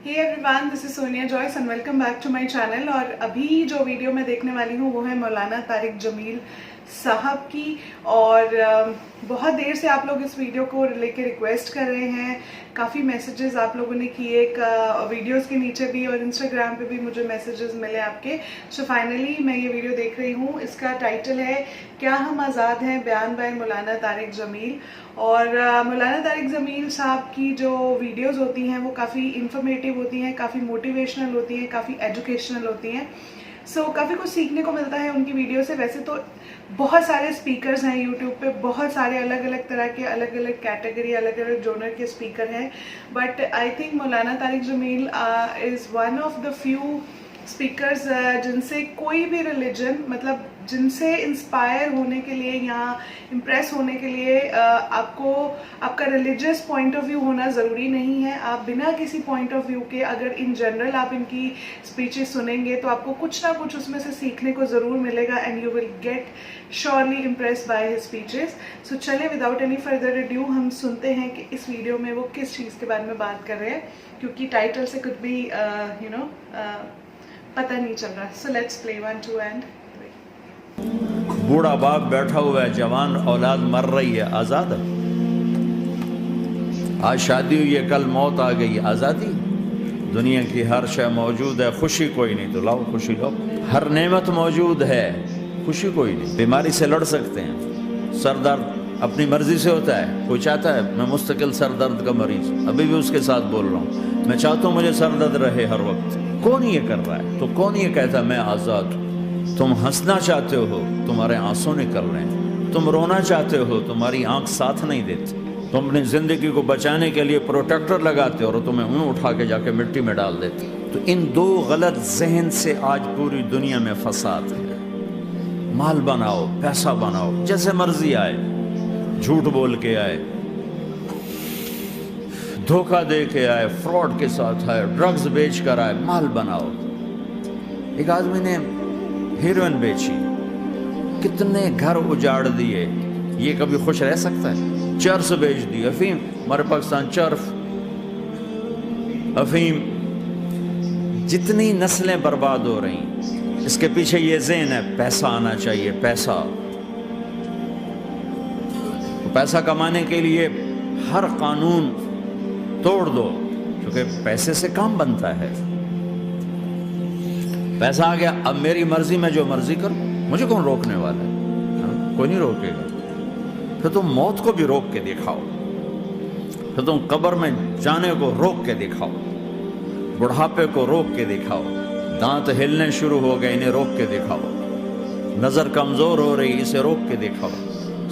Hey everyone, this is Sonia Joyce and welcome back to my channel. और अभी जो video मैं देखने वाली हूँ वो है मौलाना तारिक जमील साहब की। और बहुत देर से आप लोग इस वीडियो को लेकर रिक्वेस्ट कर रहे हैं, काफ़ी मैसेजेस आप लोगों ने किए वीडियोस के नीचे भी, और इंस्टाग्राम पे भी मुझे मैसेजेस मिले आपके। सो फाइनली मैं ये वीडियो देख रही हूँ। इसका टाइटल है क्या हम आज़ाद हैं, बयान बाय मौलाना तारिक जमील। और मौलाना तारिक जमील साहब की जो वीडियोस होती हैं वो काफ़ी इंफॉर्मेटिव होती हैं, काफ़ी मोटिवेशनल होती हैं, काफ़ी एजुकेशनल होती हैं। सो काफ़ी कुछ सीखने को मिलता है उनकी वीडियो से। वैसे तो बहुत सारे स्पीकर्स हैं यूट्यूब पे, बहुत सारे अलग अलग तरह के, अलग अलग कैटेगरी, अलग अलग जॉनर के स्पीकर हैं, but I think Maulana Tariq Jameel is one of the few speakers जिनसे कोई भी रिलीजन, मतलब जिनसे इंस्पायर होने के लिए या इम्प्रेस होने के लिए आपको आपका रिलीजियस पॉइंट ऑफ व्यू होना ज़रूरी नहीं है। आप बिना किसी पॉइंट ऑफ व्यू के अगर इन जनरल आप इनकी स्पीचेस सुनेंगे तो आपको कुछ ना कुछ उसमें से सीखने को ज़रूर मिलेगा, and you will get surely impress by his speeches. So चले विदाउट एनी फर्दर रिड्यू हम सुनते हैं कि इस वीडियो में वो किस चीज़ के बारे में बात कर रहे हैं, क्योंकि टाइटल से कुछ भी पता नहीं चल रहा। So let's play 1 2 and 3। बूढ़ा बाप बैठा हुआ है, जवान औलाद मर रही है, आज़ाद है। आज शादी हुई है, कल मौत आ गई, आज़ादी। दुनिया की हर शय मौजूद है, खुशी कोई नहीं, तो लाओ खुशी लो। हर नेमत मौजूद है, खुशी कोई नहीं। बीमारी से लड़ सकते हैं, सर दर्द अपनी मर्जी से होता है। कोई चाहता है मैं मुस्तकिल सर दर्द का मरीज, अभी भी उसके साथ बोल रहा हूँ, मैं चाहता हूँ मुझे सर दर्द रहे हर वक्त। कौन ये कर रहा है? तो कौन ये कहता मैं आज़ाद हूँ? तुम हंसना चाहते हो, तुम्हारे आंसू निकल रहे हैं। तुम रोना चाहते हो, तुम्हारी आंख साथ नहीं देती। तुम अपनी ज़िंदगी को बचाने के लिए प्रोटेक्टर लगाते हो और तुम्हें उन्हें उठा के जाके मिट्टी में डाल देते। तो इन दो गलत जहन से आज पूरी दुनिया में फसाद है। माल बनाओ, पैसा बनाओ, जैसे मर्जी आए, झूठ बोल के आए, धोखा दे के आए, फ्रॉड के साथ आए, ड्रग्स बेच कर आए, माल बनाओ। एक आदमी ने हीरोइन बेची, कितने घर उजाड़ दिए, ये कभी खुश रह सकता है? चर्स बेच दी, अफीम, हमारे पाकिस्तान चर्फ, अफीम, जितनी नस्लें बर्बाद हो रही, इसके पीछे ये ज़हन है पैसा आना चाहिए, पैसा। पैसा कमाने के लिए हर कानून तोड़ दो, क्योंकि पैसे से काम बनता है। पैसा आ गया, अब मेरी मर्जी, मैं जो मर्जी करूं, मुझे कौन रोकने वाला है? कोई नहीं रोकेगा। फिर तुम मौत को भी रोक के दिखाओ, फिर तुम कब्र में जाने को रोक के दिखाओ, बुढ़ापे को रोक के दिखाओ, दांत हिलने शुरू हो गए, इन्हें रोक के दिखाओ, नजर कमजोर हो रही, इसे रोक के दिखाओ,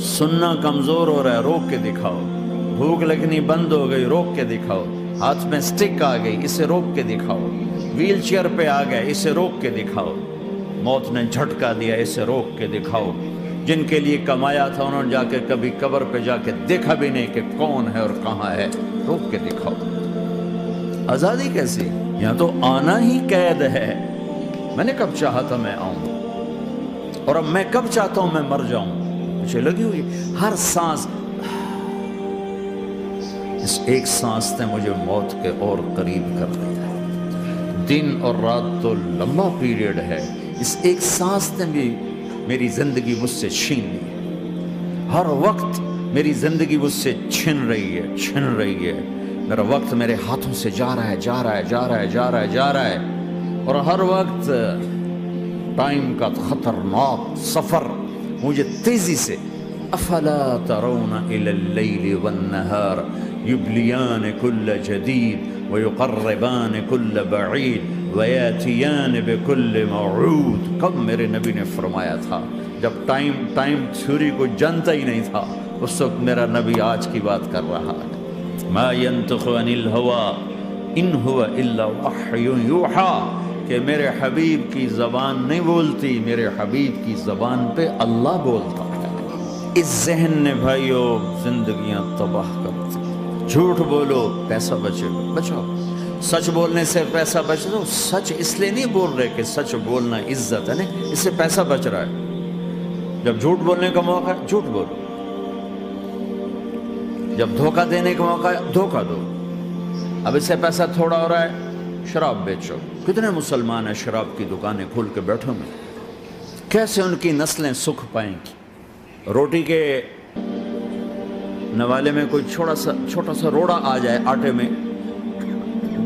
सुनना कमजोर हो रहा है, रोक के दिखाओ, भूख लगनी बंद हो गई, रोक के दिखाओ, हाथ में स्टिक आ गई, इसे रोक के दिखाओ, व्हील चेयर पे आ गए, इसे रोक के दिखाओ, मौत ने झटका दिया, इसे रोक के दिखाओ। जिनके लिए कमाया था उन्होंने जाके कभी कब्र पे जाके देखा भी नहीं कि कौन है और कहाँ है, रोक के दिखाओ। आज़ादी कैसी? यहाँ तो आना ही कैद है। मैंने कब चाहा था मैं आऊँ, और अब मैं कब चाहता हूँ मैं मर जाऊँ, मुझे लगी हुई हर सांस। इस एक सांस ने मुझे मौत के और करीब कर दिया है। दिन और रात तो लंबा पीरियड है, इस एक सांस ने भी मेरी जिंदगी मुझसे छीन ली। हर वक्त मेरी जिंदगी मुझसे छिन रही है, छिन रही है। मेरा वक्त मेरे हाथों से जा रहा है, जा रहा है, जा रहा है, जा रहा है, जा रहा है। और हर वक्त टाइम का खतरनाक सफर मुझे तेजी से, अफला तरौना इलल लैल वन्नहार युबलियान कुल्ल जदीद व युक़र्रिबान कुल्ल बईद व यातियान बिकुल्ल मऊद। कब मेरे नबी ने फरमाया था, जब टाइम थ्योरी को जानता ही नहीं था, उस वक्त मेरा नबी आज की बात कर रहा है। मा यंतिक़ु अनिल हवा इन हुवा इल्ला वह्युन यूहा, कि मेरे हबीब की ज़बान नहीं बोलती, मेरे हबीब की ज़बान पे अल्लाह बोलता है। इस जहन ने भाइयों जिंदगियां तबाह कर दी। झूठ बोलो, पैसा बचेगा, बचाओ। सच बोलने से पैसा बच रहा। सच इसलिए नहीं बोल रहे कि सच बोलना इज्जत है, नहीं, इससे पैसा बच रहा है। जब झूठ बोलने का मौका है, झूठ बोलो। जब धोखा देने का मौका है, धोखा दो। अब इससे पैसा थोड़ा हो रहा है, शराब बेचो। कितने मुसलमान हैं शराब की दुकानें खोल के बैठे हुए, कैसे उनकी नस्लें सुख पाएंगी। रोटी के नवाले में कोई छोटा सा रोड़ा आ जाए आटे में,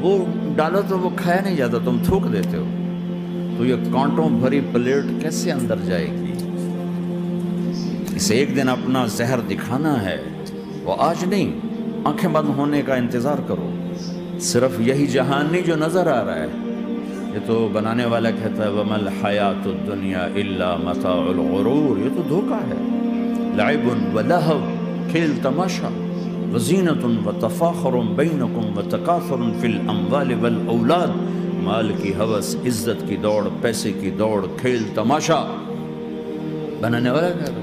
वो डालो तो वो खाया नहीं जाता, तुम थूक देते हो, तो ये कांटों भरी प्लेट कैसे अंदर जाएगी। इसे एक दिन अपना जहर दिखाना है, वो आज नहीं, आंखें बंद होने का इंतजार करो। सिर्फ यही जहान नहीं जो नजर आ रहा है, ये तो बनाने वाला कहता है वमल हयातुद दुनिया इल्ला मताउल गुरूर, ये तो धोखा है। लाइबुन व लहव, खेल तमाशा, वज़ीनतुन व तफाखुरुन बैनकुम व तकासुरुन फिल अम्वाल वल औलाद, माल की हवस, इज्जत की दौड़, पैसे की दौड़, खेल तमाशा। बनाने वाला कह रहा है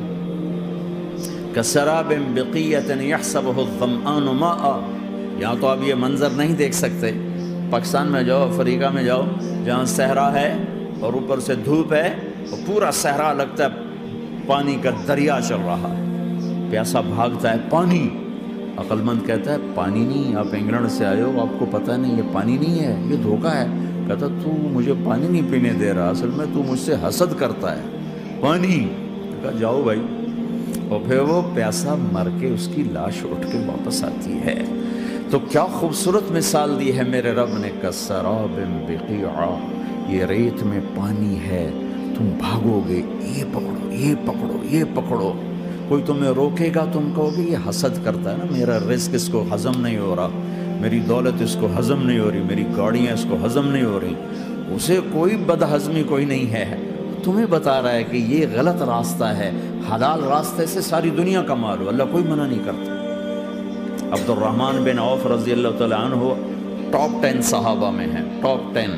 कसराबिन बिक़ियतिन यहसबुहु ज़मआनु माआ। यहाँ तो आप ये मंजर नहीं देख सकते, पाकिस्तान में जाओ, अफ्रीका में जाओ, जहाँ सहरा है और ऊपर से धूप है और पूरा सहरा लगता है पानी का दरिया चल रहा है, प्यासा भागता है पानी। अक्लमंद कहता है पानी नहीं, आप इंग्लैंड से आए हो, आपको पता नहीं ये पानी नहीं है, ये धोखा है। कहता तू मुझे पानी नहीं पीने दे रहा, असल में तू मुझसे हसद करता है। पानी, कहा जाओ भाई। और फिर वो प्यासा मर के उसकी लाश उठ के वापस आती है। तो क्या खूबसूरत मिसाल दी है मेरे रब ने, कसराबिन बिक़िआ, ये रेत में पानी है, तुम भागोगे, ये पकड़ो, ये पकड़ो, ये पकड़ो, कोई तुम्हें रोकेगा, तुम कहोगे ये हसद करता है ना, मेरा रिस्क इसको हजम नहीं हो रहा, मेरी दौलत इसको हजम नहीं हो रही, मेरी गाड़ियाँ इसको हजम नहीं हो रही। उसे कोई बदहज़मी कोई नहीं है, तुम्हें बता रहा है कि ये गलत रास्ता है, हलाल रास्ते से सारी दुनिया का माल हो, अल्लाह कोई मना नहीं करता। अब्दुर्रहमान बिन औफ रज़ी अल्लाह तआला अन्हु टॉप 10 सहाबा में है। टॉप 10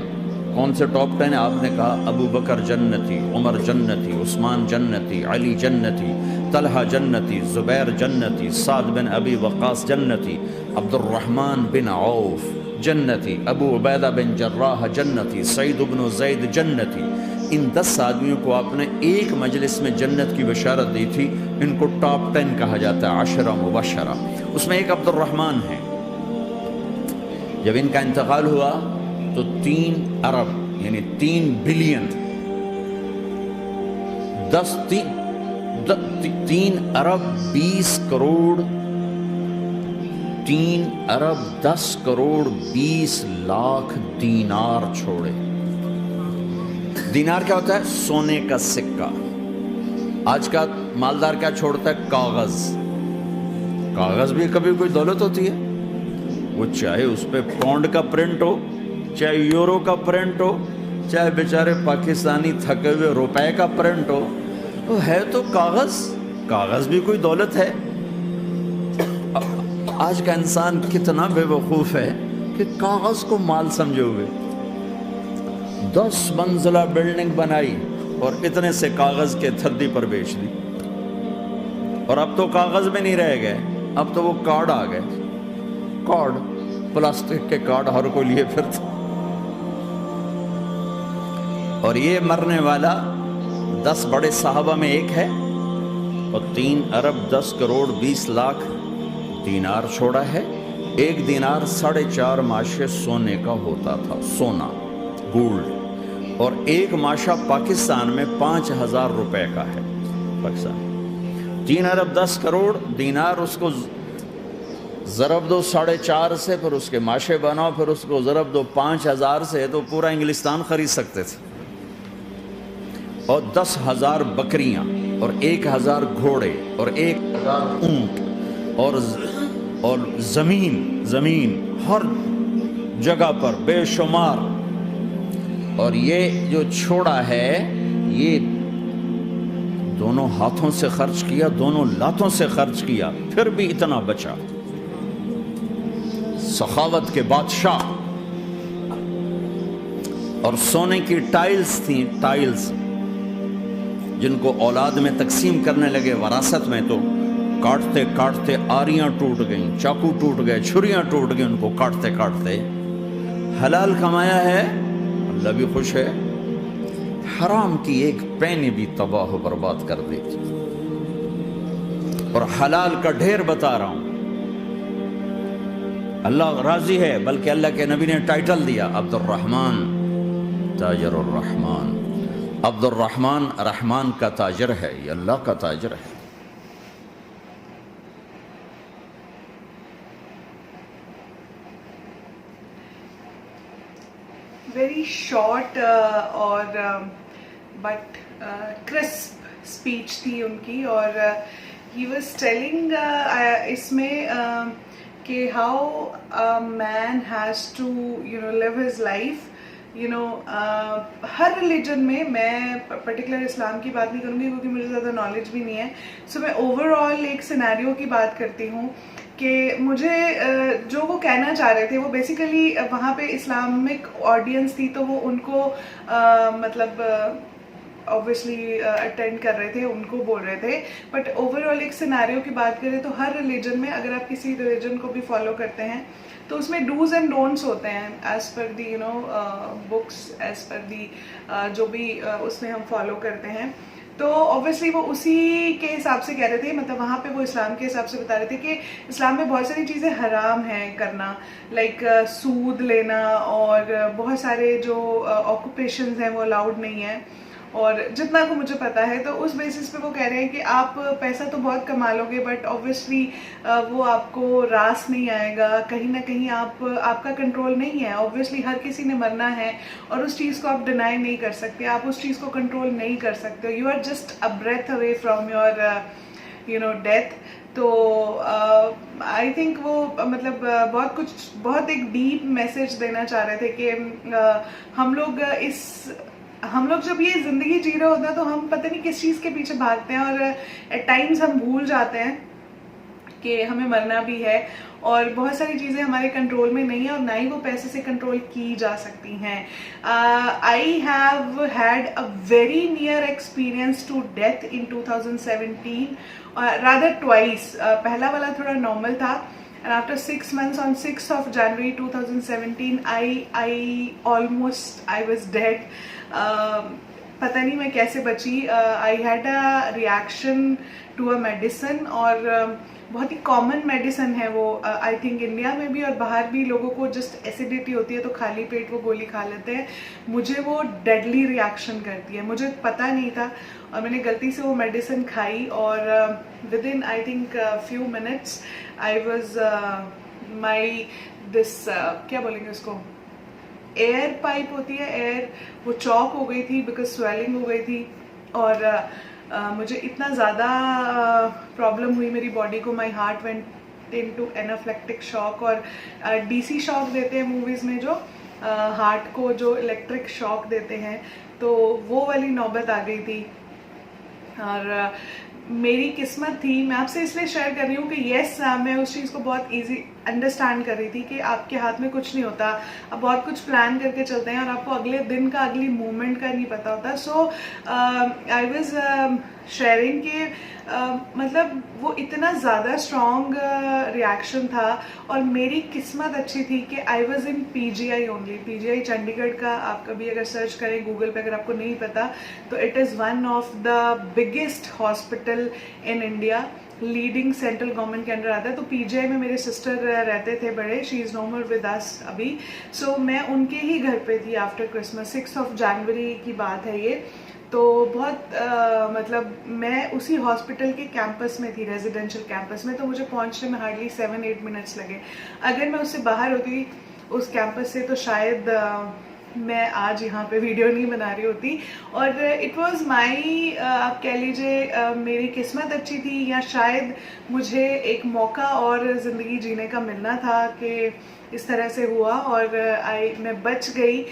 कौन से टॉप 10 है? आपने कहा अबू बकर जन्नती, उमर जन्नती, उस्मान जन्नती, अली जन्नती, तलहा जन्नती, ज़ुबैर जन्नती, साद बिन अबी वक़ास जन्नती, अब्दुर्रहमान बिन औफ जन्नती, अबू उबैदा बिन जर्राह जन्नती, सईद इब्न ज़ैद जन्नती। इन 10 आदमियों को आपने एक मजलिस में जन्नत की बशारत दी थी। इनको टॉप 10 कहा जाता है, आशरा मुबशरा। उसमें एक अब्दुर्रहमान है। जब इनका इंतकाल हुआ तो 3 अरब यानी 3 बिलियन 3 अरब 20 करोड़ 3 अरब 10 करोड़ 20 लाख दीनार छोड़े। दीनार क्या होता है? सोने का सिक्का। आज का मालदार क्या छोड़ता है? कागज। कागज भी कभी कोई दौलत होती है, वो चाहे उस पर पौंड का प्रिंट हो, चाहे यूरो का प्रिंट हो, चाहे बेचारे पाकिस्तानी थके हुए रुपए का प्रिंट हो, तो है तो कागज। कागज भी कोई दौलत है। आज का इंसान कितना बेवकूफ है कि कागज को माल समझे हुए 10 मंजिला बिल्डिंग बनाई और इतने से कागज के थद्दी पर बेच दी। और अब तो कागज में नहीं रह गए, अब तो वो कार्ड आ गए। कार्ड, प्लास्टिक के कार्ड हर कोई लिए फिरता। और ये मरने वाला 10 बड़े साहबा में एक है और 3 अरब 10 करोड़ 20 लाख दीनार छोड़ा है। एक दीनार 4.5 माशे सोने का होता था, सोना, गोल्ड। और एक माशा पाकिस्तान में 5,000 रुपए का है। पाकिस्तान 3 अरब 10 करोड़ दीनार, उसको ज़रब दो 4.5 से, फिर उसके माशे बनाओ, फिर उसको ज़रब दो 5,000 से, तो पूरा इंग्लिस्तान खरीद सकते थे। और 10,000 बकरियां और 1,000 घोड़े और 1,000 ऊंट और जमीन हर जगह पर बेशुमार। और ये जो छोड़ा है, ये दोनों हाथों से खर्च किया, दोनों लातों से खर्च किया, फिर भी इतना बचा। सखावत के बादशाह। और सोने की टाइल्स थी, टाइल्स जिनको औलाद में तकसीम करने लगे वरासत में, तो काटते काटते आरियां टूट गईं, चाकू टूट गए, छुरियां टूट गई उनको काटते काटते। हलाल कमाया है, अल्लाह भी खुश है। हराम की एक पैनी भी तबाह बर्बाद कर दी। और हलाल का ढेर बता रहा हूं। اللہ راضی ہے، بلکہ اللہ کے نبی نے ٹائٹل دیا عبد الرحمن تاجر الرحمن. عبد الرحمن رحمان کا تاجر ہے، یہ اللہ کا تاجر ہے. ویری شارٹ اور بٹ کرسپ اسپیچ تھی ان کی، اور ہی واز ٹیلنگ اس میں کہ how man has to live his life. ہر ریلیجن میں پرٹیکولر اسلام کی بات نہیں کروں گی کیونکہ مجھے زیادہ نالج بھی نہیں ہے. سو میں اوور آل ایک سینیریو کی بات کرتی ہوں کہ مجھے جو وہ کہنا چاہ رہے تھے وہ بیسیکلی وہاں پہ اسلامک آڈینس تھی، تو وہ ان کو مطلب اوبویسلی اٹینڈ کر رہے تھے، ان کو بول رہے تھے. بٹ اوور آل ایک سینیریو کی بات کریں تو ہر ریلیجن میں اگر آپ کسی ریلیجن کو بھی فالو کرتے ہیں تو اس میں ڈوز اینڈ ڈونٹس ہوتے ہیں as per the books, as per the جو بھی اس میں ہم فالو کرتے ہیں. تو اوبویسلی وہ اسی کے حساب سے کہہ رہے تھے، مطلب وہاں پہ وہ اسلام کے حساب سے بتا رہے تھے کہ اسلام میں بہت ساری چیزیں حرام ہیں کرنا، لائک سود لینا، اور بہت سارے جو آکوپیشنز ہیں وہ الاؤڈ نہیں ہیں. اور جتنا کو مجھے پتا ہے تو اس بیسس پہ وہ کہہ رہے ہیں کہ آپ پیسہ تو بہت کما لو گے بٹ اوبویسلی وہ آپ کو راس نہیں آئے گا، کہیں نہ کہیں آپ کا کنٹرول نہیں ہے. اوبویسلی ہر کسی نے مرنا ہے اور اس چیز کو آپ ڈینائی نہیں کر سکتے، آپ اس چیز کو کنٹرول نہیں کر سکتے. You are just a breath away from your death. تو آئی تھنک وہ مطلب بہت ایک ڈیپ میسج دینا چاہ رہے تھے کہ ہم لوگ جب یہ زندگی جی رہے ہوتے ہیں تو ہم پتہ نہیں کس چیز کے پیچھے بھاگتے ہیں، اور ایٹ ٹائمز ہم بھول جاتے ہیں کہ ہمیں مرنا بھی ہے، اور بہت ساری چیزیں ہمارے کنٹرول میں نہیں ہیں اور نہ ہی وہ پیسے سے کنٹرول کی جا سکتی ہیں. I have had a very near experience to death in 2017 rather twice. پہلا والا تھوڑا نارمل تھا، and after 6 months on 6th of January 2017 I was dead. پتہ نہیں میں کیسے بچی. I had a reaction to a medicine، اور بہت ہی کامن میڈیسن ہے وہ، آئی تھنک انڈیا میں بھی اور باہر بھی لوگوں کو جسٹ ایسیڈیٹی ہوتی ہے تو خالی پیٹ وہ گولی کھا لیتے ہیں. مجھے وہ ڈیڈلی ریاکشن کرتی ہے، مجھے پتہ نہیں تھا اور میں نے غلطی سے وہ میڈیسن کھائی، اور within I think few minutes I was my this کیا بولیں گے اس کو، ایئر پائپ ہوتی ہے ایئر، وہ چاک ہو گئی تھی بیکاز سویلنگ ہو گئی تھی. اور مجھے اتنا زیادہ پرابلم ہوئی میری باڈی کو، مائی ہارٹ وینٹ انٹو اینافلیکٹک شاک. اور ڈی سی شاک دیتے ہیں موویز میں جو ہارٹ کو جو الیکٹرک شاک دیتے ہیں، تو وہ والی نوبت آ گئی تھی. اور میری قسمت تھی، میں آپ سے اس لیے شیئر کر رہی ہوں کہ یس میں اس چیز کو بہت ایزی انڈرسٹینڈ کر رہی تھی کہ آپ کے ہاتھ میں کچھ نہیں ہوتا، آپ بہت کچھ پلان کر کے چلتے ہیں اور آپ کو اگلے دن کا اگلی مومنٹ کا نہیں پتا ہوتا. سو آئی واز شیئرنگ کہ مطلب وہ اتنا زیادہ اسٹرانگ ریاکشن تھا، اور میری قسمت اچھی تھی کہ I was in P G I only. P G I Chandigarh کا آپ کبھی اگر سرچ کریں گوگل پہ، اگر آپ کو نہیں پتا تو it is one of the biggest hospital in India, leading central government کے انڈر آتا ہے. تو پی جی آئی میں میرے سسٹر رہتے تھے بڑے، شی از نو مور ود اس ابھی. سو میں ان کے ہی گھر پہ تھی آفٹر کرسمس، 6 آف جنوری کی بات ہے یہ. تو بہت مطلب میں اسی ہاسپٹل کے کیمپس میں تھی، ریزیڈینشیل کیمپس میں، تو مجھے پہنچنے میں ہارڈلی 7-8 منٹس لگے. اگر میں اس سے باہر ہوتی اس کیمپس سے تو شاید میں آج یہاں پہ ویڈیو نہیں بنا رہی ہوتی. اور اٹ واز مائی آپ کہہ لیجیے میری قسمت اچھی تھی، یا شاید مجھے ایک موقع اور زندگی جینے کا ملنا تھا کہ اس طرح سے ہوا، اور میں بچ گئی.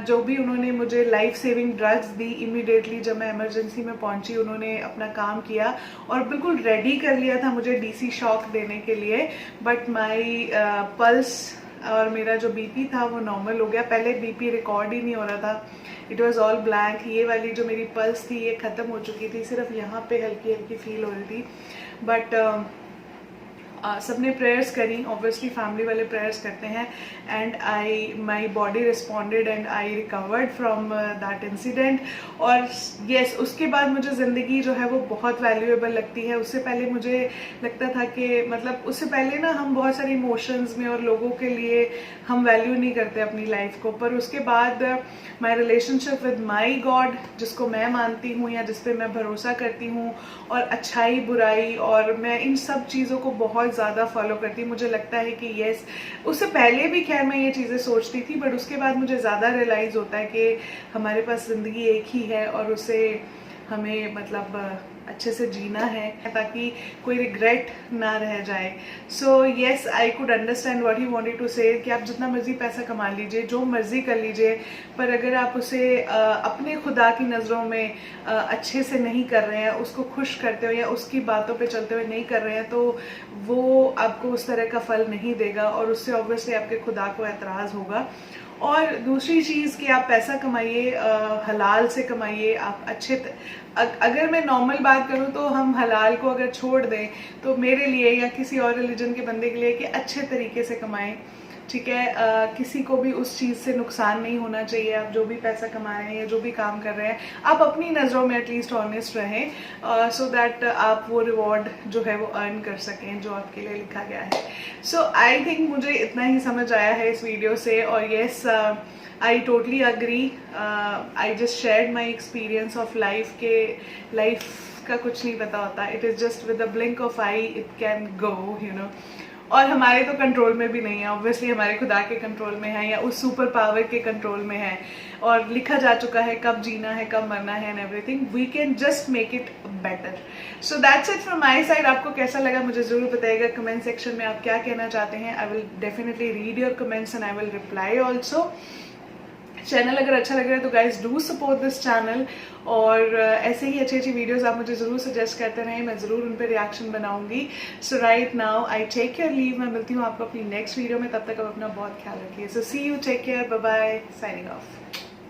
جو بھی انہوں نے مجھے لائف سیونگ ڈرگز دی امیڈیٹلی جب میں ایمرجنسی میں پہنچی، انہوں نے اپنا کام کیا اور بالکل ریڈی کر لیا تھا مجھے ڈی سی شاک دینے کے لیے. بٹ مائی پلس اور میرا جو بی پی تھا وہ نارمل ہو گیا. پہلے بی پی ریکارڈ ہی نہیں ہو رہا تھا، اٹ واز آل بلینک. یہ والی جو میری پلس تھی یہ ختم ہو چکی تھی، صرف یہاں پہ ہلکی ہلکی فیل ہو رہی تھی. بٹ सब ने प्रेयर्स करी, ऑब्वियसली फैमिली वाले प्रेयर्स करते हैं, and my body responded and I recovered from that incident. और यस, उसके बाद मुझे ज़िंदगी जो है वो बहुत वैल्यूएबल लगती है. उससे पहले मुझे लगता था कि मतलब उससे पहले ना हम बहुत सारे इमोशंस में और लोगों के लिए हम वैल्यू नहीं करते अपनी लाइफ को, पर उसके बाद my relationship with my God, जिसको मैं मानती हूँ या जिस पे मैं भरोसा करती हूँ, और अच्छाई बुराई, और मैं इन सब चीज़ों को बहुत ज़्यादा फॉलो करती हूँ. मुझे लगता है कि यस, उससे पहले भी खैर मैं ये चीज़ें सोचती थी, बट उसके बाद मुझे ज़्यादा रियलाइज़ होता है कि हमारे पास ज़िंदगी एक ही है और उसे हमें मतलब अच्छे से जीना है ताकि कोई रिग्रेट ना रह जाए. So yes, I could understand what he wanted to say कि आप जितना मर्जी पैसा कमा लीजिए, जो मर्जी कर लीजिए, पर अगर आप उसे अपने खुदा की नज़रों में अच्छे से नहीं कर रहे हैं, उसको खुश करते हो या उसकी बातों पे चलते हुए नहीं कर रहे हैं, तो वो आपको उस तरह का फल नहीं देगा और उससे ऑब्वियसली आपके खुदा को एतराज़ होगा. और दूसरी चीज़ कि आप पैसा कमाइए, हलाल से कमाइए, आप अच्छे अगर मैं नॉर्मल बात करूँ तो हम हलाल को अगर छोड़ दें तो मेरे लिए या किसी और रिलीजन के बंदे के लिए कि अच्छे तरीके से कमाएं, ठीक है. किसी को भी उस चीज़ से नुकसान नहीं होना चाहिए. आप जो भी पैसा कमा रहे हैं या जो भी काम कर रहे हैं, आप अपनी नज़रों में एटलीस्ट ऑनेस्ट रहें, सो दैट आप वो रिवॉर्ड जो है वो अर्न कर सकें जो आपके लिए लिखा गया है. सो आई थिंक मुझे इतना ही समझ आया है इस वीडियो से. और yes, I totally agree. I just shared my experience of life के लाइफ का कुछ नहीं पता होता. It is just with a blink of I it can go, you know. और हमारे तो कंट्रोल में भी नहीं है, ऑब्वियसली हमारे खुदा के कंट्रोल में है या उस सुपर पावर के कंट्रोल में है, और लिखा जा चुका है कब जीना है, कब मरना है, and everything. We can just make it better. So that's it from my side. आपको कैसा लगा मुझे ज़रूर बताइएगा कमेंट सेक्शन में. आप क्या कहना चाहते हैं? I will definitely read your comments and I will reply also. Channel अगर अच्छा लग रहा है तो guys do support this channel, और ऐसे ही अच्छी अच्छी वीडियोस आप मुझे ज़रूर सजेस्ट करते रहें, मैं ज़रूर उन पर रिएक्शन बनाऊंगी. So right now I take care leave. मैं मिलती हूँ आपको अपनी नेक्स्ट वीडियो में. तब तक आप अपना बहुत ख्याल रखिए. So see you, take care, bye bye, signing of.